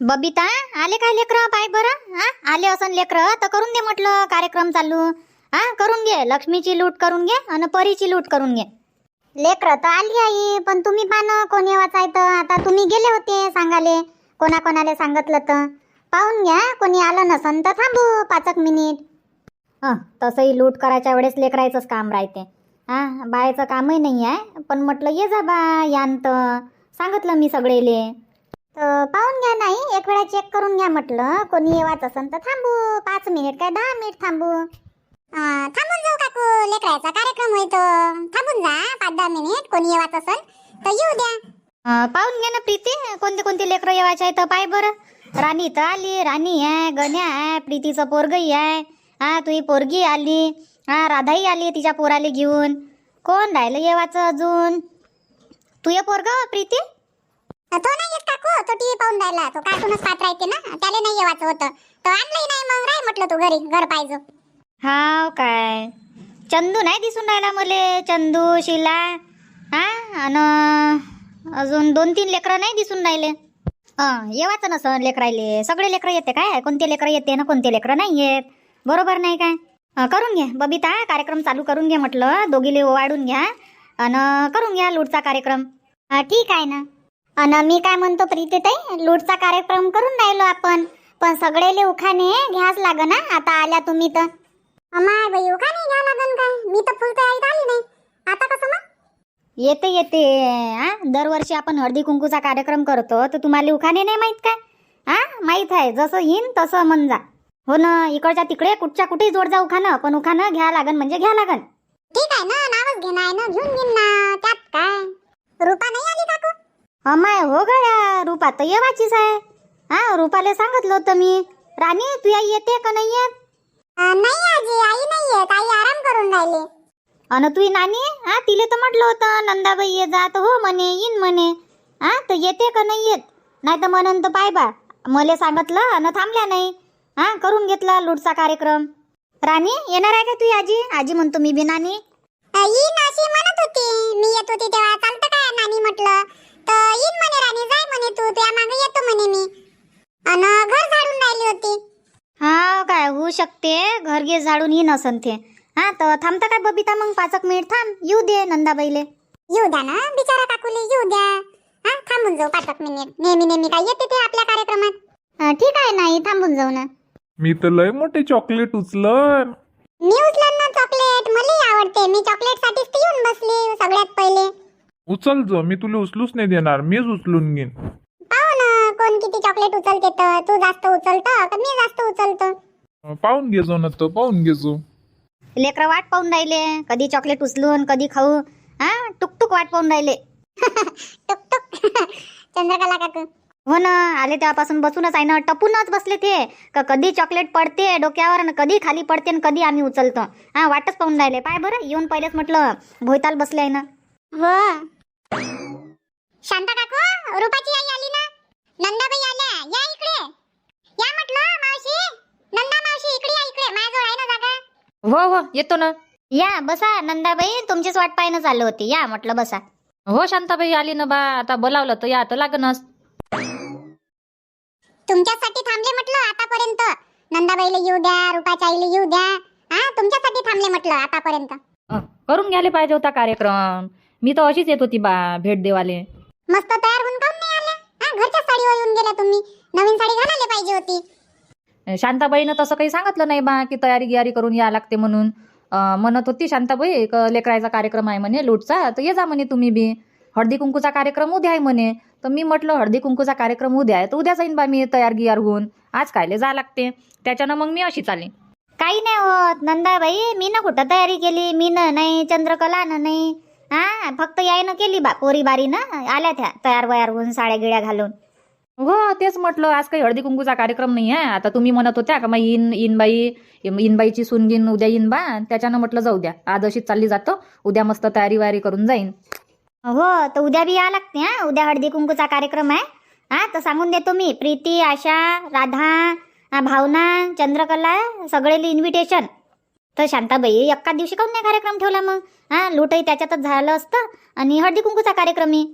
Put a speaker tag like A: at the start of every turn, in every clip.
A: बबिता, आले काय लेकरं? पाय बरं. हा, आले असन लेकरं तर करून दे म्हटलं कार्यक्रम चालू. हा, करून घे. लक्ष्मीची लूट करून घे आणि परीची लूट करून घे. लेकरं तर आली आई, पण तुम्ही पाहणं कोणी वाचायचं. आता तुम्ही गेले होते सांगाले, कोणाकोणाला सांगितलं तर पाहून घ्या. कोणी आलं नसन तर थांबू 5 मिनिट. तसंही लूट करायच्या वेळेस लेकरायचंच काम राहते. हा, बायचं कामही नाही आहे. पण म्हटलं ये जा बा यांत, सांगितलं मी सगळेले. तर पाहून घ्या. नाही, एक वेळा चेक करून घ्या म्हटलं. कोणी येवाच असन तर थांबू 5 मिनिट काय 10 मिनिट थांबू. थांबून जाऊ काकू, लेकराचा कार्यक्रम होय तो. थांबून जा 5-10 मिनिट. कोणी येवाच असन तर येऊ द्या. पाहून घ्या ना प्रीती, कोणते कोणते लेकरं येवायचे आहे तर पाय बरं. राणी तर आली, राणी आहे, गण्या आहे, प्रीतीचं पोरगही आहे. हा, तुझी पोरगी आली. हा, राधाही आली तिच्या पोराले घेऊन. कोण राहिलं येवाचं अजून? तू ये पोरग प्रीती. तो नाही येत काकू, तो टीव्ही पाहून राहिला. तो कार्टूनच पाहत राहते ना, त्याला नाही येवाचं होतं. तो आणलंही नाही, मग राय म्हटलं तू घरी, घर पाहिजे. हाव काय? चंदू नाही दिसून राहिला मले. चंदू, शिला, हा, आणि अजून 2-3 लेकरं नाही दिसून राहिले. येवाचं नसं लेकरायले. सगळे लेकरं येते काय? कोणते लेकरं येते ना कोणते लेकरं नाही येत. बरोबर नाही काय? करून घ्या बबिता, कार्यक्रम चालू करून घे म्हटलं. दोघीले ओवाळून घ्या आणि करून घ्या लूटचा कार्यक्रम. ठीक आहे ना. आणि मी काय म्हणतो प्रीती ताई, लूटचा कार्यक्रम करून राहिलो आपण, पण सगळेले उखाणे घ्याच लागन ना. आता आल्या तुम्ही तर. अमाय बाई, उखाणे घ्या लागन काय? मी तर फुल तयारीत आली नाही. आता कसं मग? येते हा, दरवर्षी आपण हळदी कुंकूचा कार्यक्रम करतो तर तुम्हाला उखाणे नाही माहित काय? हा, माहित आहे. जसं येईन तसं म्हण जा. हो ना, इकडच्या तिकडे कुठच्या कुठेही जोड जा उखाणं, पण उखाणं घ्या लागन म्हणजे घ्या लागन. ठीक आहे ना, नावच घेणं आहे ना, घेऊन घेईन ना. त्यात काय? रूपा नाही आली काकू? अमाय हो गड्या, रूपा तर येवाचीच आहे. हा, रूपाला सांगितलं होतं मी. राणी तू आई येते का नाही येत? नाही आजी, आई नाही येत. आई आराम करून राहिली. अन तुझी नानी, हा, तिले तर म्हटलं होतं नंदाबाई ये जा, तर हो म्हणे, येईन म्हणे. हा, तर येते का नाही येत? नाही तर म्हणून तर पाय बा, मले सांगितलं आणि थांबल्या नाही. हा, करून घेतला लूटचा कार्यक्रम. राणी येणार आहे का तुझी आजी? आजी म्हणतो मी बी नानी येईन अशी म्हणत होती. मी येत होती तेव्हा. चालतं काय नानी म्हटलं तर येईन म्हणे. राणी जाय म्हणे, तू त्या मागे येतो म्हणे मी. अन घर झाडून राहिली होती. हा काय, होऊ शकते घर गे झाडून येईन असन ते. हा, तर थांबता काय बबिता मग 5 मिनिट थांब. येऊ दे नंदाबाईले. येऊ द्या ना बिचारा काकूले, येऊ द्या. हा, थांबून जाऊ 5 मिनिट. नेहमी नेहमी काय येते ते आपल्या कार्यक्रमात. ठीक आहे, नाही थांबून जाऊ ना.
B: मी तर लय मोठे चॉकलेट उचलन.
A: मी उचलन ना चॉकलेट, मला आवडते. मी चॉकलेट साठीच तर येऊन बसली सगळ्यात पहिले.
B: उचल जो, मी तुला उचलूच नाही देणार. मीच उचलून घेईन.
A: पाहू ना कोण किती चॉकलेट उचलते. तर तू जास्त उचलतं का मी जास्त उचलतो?
B: पाहून घे जो ना, तर पाहून घे जो.
A: लेकरं वाट पाहून राहिले, कधी चॉकलेट उचलून कधी खाऊ. हा, टुकटुक वाट पाहून राहिले. टुकटुक चंद्रकला काकू. हो ना, आले तेव्हापासून बसूनच आहे ना, टपूनच बसले ते. कधी चॉकलेट पडते डोक्यावर आणि कधी खाली पडते आणि कधी आम्ही उचलतो. हा, वाटच पाहून राहिले. पाय बरं, येऊन पहिलेच म्हटलं भोयताल बसले आहे ना. हो शांता काकू, रूपाची आई आली ना. नंदाबाई आल्या, या इकडे या म्हटलं. मावशी, नंदा मावशी इकडे या, इकडे माझ्याजवळ आहे ना जागा.
C: हो हो, येतो ना.
A: या बसा नंदाबाई, तुमचीच वाट पाहणं चालू होती. या म्हटलं बसा.
C: हो शांताबाई आली ना बा, आता बोलावलं तर या तर लागणच.
A: तुमच्यासाठी थांबले म्हटलं आतापर्यंत. नंदाबाईला येऊ द्या, रूपाच्या आईला येऊ द्या. हा, तुमच्यासाठी थांबले म्हटलं आतापर्यंत.
C: करून घ्यायला पाहिजे होता कार्यक्रम. मी तर अशीच येत होती बा भेट देवाले.
A: मस्त तयार होऊन काऊन नाही आल्या? हा, घरच्या साडीवर येऊन गेल्या तुम्ही. नवीन साडी घालायला पाहिजे होती.
C: शांताबाईनं तसं काही सांगितलं नाही बा की तयारी गियारी करून या लागते म्हणून. म्हणत होती शांताबाई लेकरायचा कार्यक्रम आहे म्हणे लूटचा, तर ये जा म्हणे तुम्ही बी. हळदी कुंकूचा कार्यक्रम उद्या आहे म्हणे. तर मी म्हटलं हळदी कुंकूचा कार्यक्रम उद्या आहे तर उद्या जाईन बा मी तयार गियार होऊन. आज कायले जा लागते, त्याच्यानं मग मी अशीच आली.
A: काही नाही होत नंदाबाई, मी ना कुठं तयारी केली. मी न नाही, चंद्रकला न नाही. हा, फक्त यायनं केली बा पोरी बारीनं. आल्या त्या तयार वयार होऊन साड्या गिड्या घालून.
C: हो तेच म्हटलं, आज काही हळदी कुंकूचा कार्यक्रम नाही आहे. आता तुम्ही म्हणत होत्या का मग इनबाईची सून घेईन उद्या येईन बा, त्याच्यानं म्हटलं जाऊ द्या. आज अशीच चालली जातो, उद्या मस्त तयारी वारी करून जाईन.
A: हो, तर उद्या बी या लागते. हा, उद्या हळदी कुंकूचा कार्यक्रम आहे. हा, तर सांगून देतो मी. प्रीती, आशा, राधा, भावना, चंद्रकला सगळेले इन्व्हिटेशन. तर शांताबाई एका दिवशी काऊन नाही कार्यक्रम ठेवला मग? हा, लूटही त्याच्यातच झालं असतं आणि हळदी कुंकूचा कार्यक्रमही.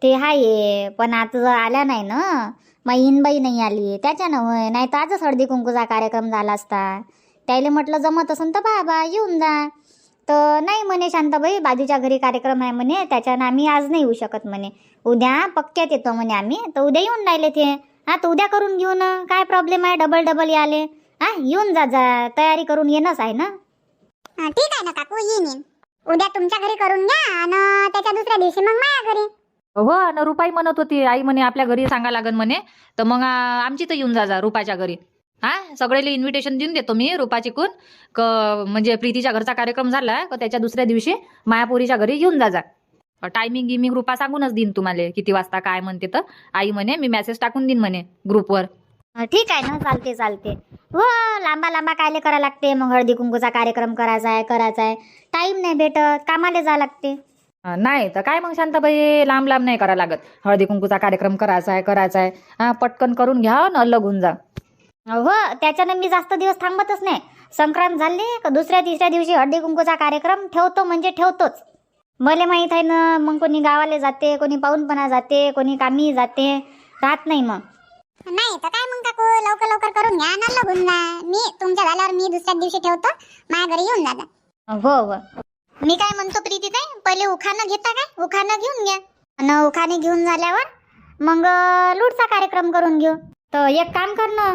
A: ते आहे, पण आता आल्या नाही ना. मग इनबाई नाही आली त्याच्यानं होय, नाही तर आजच हळदी कुंकूचा कार्यक्रम झाला असता. त्याला म्हटलं जमत असेल तर बाबा येऊन जा. तर नाही म्हणे शांताबाई, बाजूच्या घरी कार्यक्रम आहे म्हणे, त्याच्यानं आम्ही आज नाही येऊ शकत म्हणे. उद्या पक्क्यात येतो म्हणे आम्ही. तर उद्या येऊन राहिले ते. हा, तर उद्या करून घेऊ ना, काय प्रॉब्लेम आहे? डबल डबल याले. हा, येऊन जा तयारी करून येणंच आहे ना.
D: ठीक आहे ना काकू, येईन. उद्या तुमच्या घरी करून घ्या आणि त्याच्या दुसऱ्या दिवशी मग माझ्या घरी.
C: हो न, रुपाई म्हणत होती आई म्हणे आपल्या घरी सांगा लागन म्हणे. तर मग आमची तर येऊन जा रुपाच्या घरी. हा, सगळेले इन्व्हिटेशन देऊन देतो मी रुपाची कून म्हणजे प्रीतीच्या घरचा कार्यक्रम झाला का त्याच्या दुसऱ्या दिवशी मायापुरीच्या घरी येऊन जा. टायमिंग गिमिंग रुपा सांगूनच देईन तुम्हाला किती वाजता काय म्हणते. तर आई म्हणे मी मेसेज टाकून देईन म्हणे ग्रुपवर.
A: ठीक आहे ना, चालते. हो, लांबा कायले करा लागते मग. हळदी कुंकूचा कार्यक्रम करायचा आहे. टाइम नाही भेटत, कामाला जा लागते.
C: नाही तर काय मग शांताबाई, लांब नाही करा लागत. हळदी कुंकूचा कार्यक्रम करायचा आहे. हा, पटकन करून घ्या न अलग होऊन जा.
A: हो, त्याच्यानं मी जास्त दिवस थांबतच नाही. संक्रांत झाली का दुसऱ्या तिसऱ्या दिवशी हळदी कुंकूचा कार्यक्रम ठेवतो म्हणजे ठेवतोच. मला माहीत आहे ना, मग कोणी गावाला जाते, कोणी पाहुणपणा जाते, कोणी कामी जाते, राहत नाही मग.
D: नाही तर काय मग काकू, लवकर करून घ्या ना लगून जा. मी तुमच्या झाल्यावर मी दुसऱ्या दिवशी ठेवतो, माझ्या घरी येऊन जा.
A: हो.
D: मी काय म्हणतो प्रीती ताई, पहिले उखाणं घेता काय? उखाणं घेऊन घ्या. आणि उखाणे घेऊन झाल्यावर मग लूटचा कार्यक्रम करून घेऊ.
A: तर एक काम कर ना,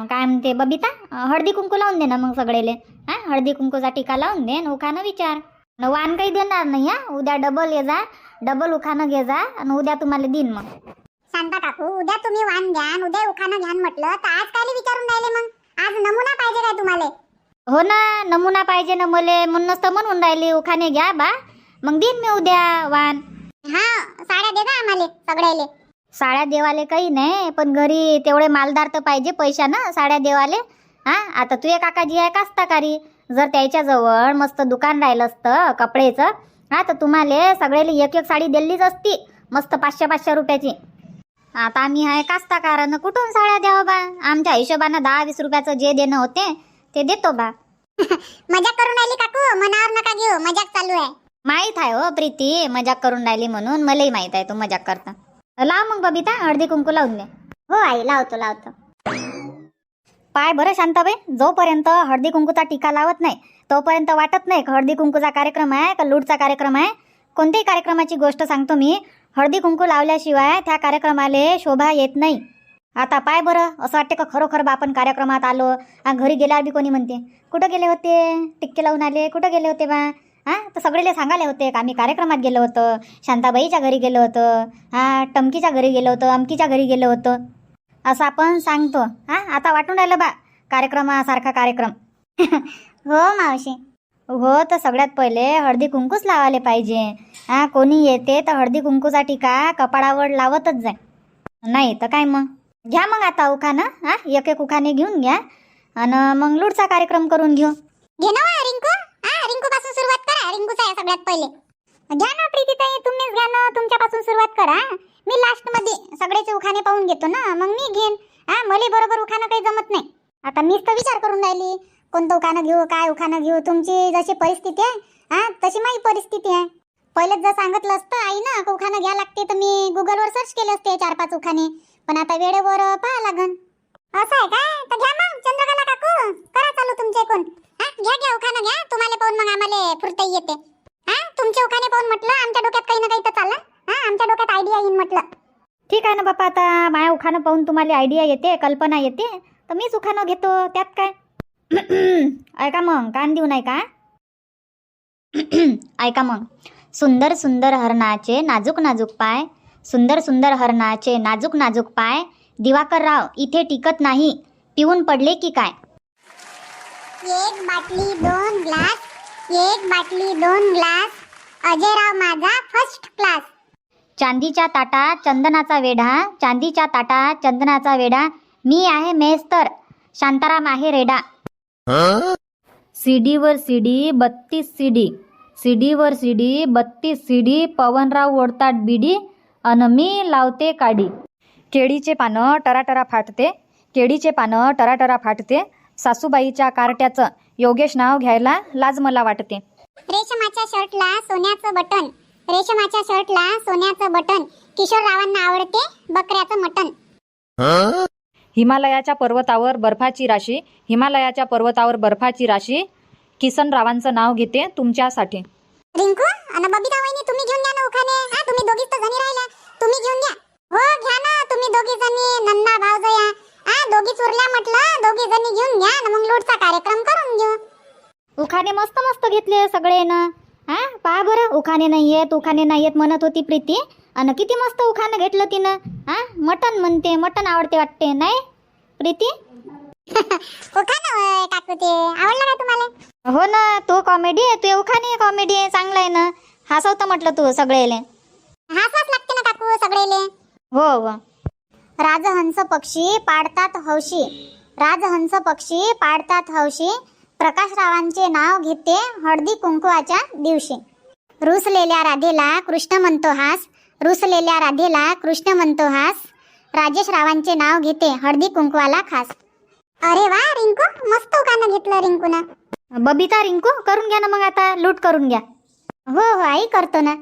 A: काय म्हणते बबिता, हळदी कुंकू लावून दे ना मग सगळेले. हा, हळदी कुंकूचा टीका लावून दे. उखाणं विचार. वान काही देणार नाही. हा, उद्या डबल ये जा, डबल उखाणं घे जा आणि उद्या तुम्हाला देईन मग.
D: शांता काकू, उद्या तुम्ही वाण घ्या, उद्या उखाणं घ्या म्हटलं तर आज काय विचारून राहिले मग? आज नमुना पाहिजे काय तुम्हाला?
A: हो ना, नमुना पाहिजे ना मले, म्हणूनच तर म्हणून राहिली उखाणे घ्या बा, मग देईन मी उद्या वाण.
D: हा, साड्या दे ना आम्हाला सगळ्याले.
A: साड्या देवाले काही नाही, पण घरी तेवढे मालदार तर पाहिजे पैसा ना साड्या देवाले. हा, आता तुझे काकाजी आहे कास्तकारी, जर त्याच्याजवळ मस्त दुकान राहिलं असतं कपड्याचं, हा, तर तुम्हाला सगळ्याला एक साडी दिलीच असती मस्त 500-500 रुपयाची. आता आम्ही आहे कास्तकारानं कुठून साड्या द्यावं बा? आमच्या हिशोबानं 10-20 रुपयाचं जे देणं होते ते देतो बा.
D: मजाक करून राहिली काकू, मनावर नका घेऊ, मजाक चालू आहे.
A: माहित आहे हो प्रीती, मजाक करून राहिली म्हणून. मलाही माहित आहे तू मजाक करता. लाव मग बबिता, हळदी कुंकू लावून दे.
D: हो आई, लावतो.
A: पाय बरं शांताबाई, जोपर्यंत हळदी कुंकूचा टीका लावत नाही तोपर्यंत वाटत नाही हळदी कुंकूचा कार्यक्रम आहे का लूटचा कार्यक्रम आहे. कोणत्याही कार्यक्रमाची गोष्ट सांगतो मी, हळदी कुंकू लावल्याशिवाय त्या कार्यक्रमाला शोभा येत नाही. आता पाय बरं, असं वाटते का खरोखर बा आपण कार्यक्रमात आलो, घरी गेल्यावर बी कोणी म्हणते कुठं गेले होते, टिक्के लावून आले, कुठं गेले होते बा. हां, तर सगळेले सांगायला होते का आम्ही कार्यक्रमात गेलो होतो, शांताबाईच्या घरी गेलो होतो, हां, टमकीच्या घरी गेलो होतो, अमकीच्या घरी गेलो होतो, असं आपण सांगतो. हां, आता वाटून राहिलं बा कार्यक्रमासारखा कार्यक्रम.
D: हो मावशी.
A: हो, तर सगळ्यात पहिले हळदी कुंकूच लावायला पाहिजे. हां, कोणी येते तर हळदी कुंकूचा टीका कपाळावर लावतच जाय, नाही तर काय मग. घ्या मग आता उखाणं. हां, एक उखाणे घेऊन घ्या आणि मग लूटचा कार्यक्रम करून घेऊ.
D: घे ना रिंकू. रिंकू पासून सुरुवात करा. रिंकूचा आहे सगळ्यात पहिले. घ्या ना प्रीती ताई, तुम्हीच घ्या ना, तुमच्यापासून सुरुवात करा. मी लास्ट मध्ये सगळेचे उखाणे पाहून घेतो ना, मग मी घेईन. मला बरोबर उखाणं काही जमत नाही. आता मीच तर विचार करून राहिली कोणतं उखाणं घेऊ, काय उखाणं घेऊ. तुमची जशी परिस्थिती आहे तशी माझी परिस्थिती आहे. पहिलेच जर सांगितलं असतं आई ना उखाणं घ्या लागते तर मी गुगलवर सर्च केले असते 4-5 उखाणे, पण आता वेळेवर पाहा लागन. असं आहे काय? तर घ्या मग चंद्रकला काकू, करा चालू तुमचे कोण. घ्या उखाणं घ्या, तुम्हाला पाहून मग आम्हाला फुरता येते. तुमचे उखाणे पाहून म्हटलं आमच्या डोक्यात काही ना काही तर चाललं. आमच्या डोक्यात आयडिया येईन म्हटलं.
A: ठीक आहे ना बापा, आता माझ्या उखाणं पाहून तुम्हाला आयडिया येते, कल्पना येते, तर मीच उखाणं घेतो, त्यात काय. ऐका मग, कान देऊ नाही का. ऐका मग. सुंदर सुंदर हरणाचे नाजूक नाजूक पाय, सुंदर सुंदर हरणाचे नाजूक नाजूक पाय, दिवाकरराव इथे टिकत नाही, पिऊन पडले की काय.
D: 1 बाटली 2 ग्लास, 1 बाटली 2 ग्लास, अजयराव माझा फर्स्ट क्लास.
A: चांदीच्या ताटात चंदनाचा वेढा, चांदीच्या ताटात चंदनाचा वेढा, मी आहे मेस्तर, शांताराम आहे रेडा.
C: सीडीवर सीडी 32 सीडी, सीडीवर सीडी 32 सीडी, पवनराव ओढतात बिडी अन मी लावते काडी. केळीचे पानं टराटरा फाटते, केळीचे पानं टराटरा फाटते, सासूबाईच्या कार्ट्याचं योगेश नाव घ्यायला लाज मला वाटते.
D: रेशमाच्या शर्टला सोन्याचं बटन, रेशमाच्या शर्टला सोन्याचं बटन, किशोर रावांना आवडते बकऱ्याचं मटण.
C: हिमालयाच्या पर्वतावर बर्फाची राशी, हिमालयाच्या पर्वतावर बर्फाची राशी, किसन रावांचं नाव घेते तुमच्यासाठी.
D: रिंकू आणि बबिता वहिनी तुम्ही घेऊन घ्या ना उखाणे. हा तुम्ही दोघीच तर जणी राहिल्या, तुम्ही घेऊन घ्या. हो घ्या ना तुम्ही दोघी जणी, नन्ना भावजया. हा दोघीच उरल्या म्हटलं, दोघी जणी घेऊन घ्या ना, मग लूटचा कार्यक्रम करून घेऊ.
A: उखाणे मस्त मस्त घेतले सगळे ना. हा पहा बरं, उखाणे नाही येत, उखाणे नाही येत म्हणत होती प्रीती, आणि किती मस्त उखाणं घेतलं तिनं. हा मटण म्हणते, मटण आवडते वाटते नाही प्रीती?
D: उखाणं होय काकू, ते आवडलं का तुम्हाला?
A: हो ना, तो कॉमेडी आहे, तू उखाणे कॉमेडी आहे, चांगलं आहे ना. हसवतं म्हटलं तू सगळेले.
D: हासवाच लागते ना काकू सगळेले.
A: हो हो.
D: राजहंस पक्षी पाडतात हौशी, राजहंस पक्षी पाडतात हौशी, प्रकाशरावांचे नाव घेते हळदी कुंकवाच्या दिवशी. रुसलेल्या राधेला कृष्ण म्हणतो हास, रुसलेल्या राधेला कृष्ण म्हणतो हास, राजेश रावांचे नाव घेते हळदी कुंकवाला खास. अरे वा रिंकू, मस्त उखाणं घेतलं रिंकूनं.
A: बबिता रिंकू करून घ्या ना मग, आता लूट करून घ्या.
D: हो हो आई करतो ना.